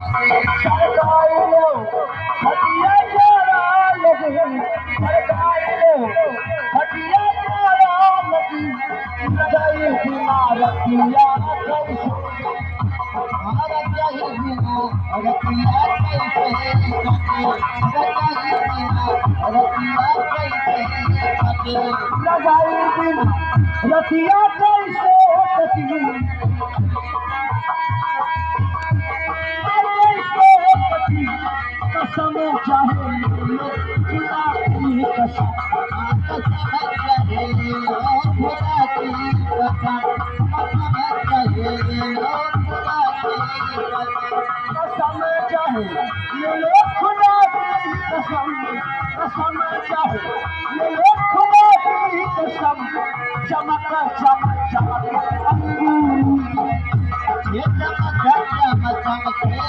सरकारी लो हटिया चोरा लगे सरकारी लो हटिया चोरा लगी गई बिना रतिया कैसे रतिया बिना रतिया कैसे लगाई बिना रतिया कैसे कसम चाहे खुदा की कसम खुदा की कसम कसम चाहे ये लो खुदा की कसम कसम चाहे ये लो खुदा की कसम चमक चमक चमक ये चमक चमक चमक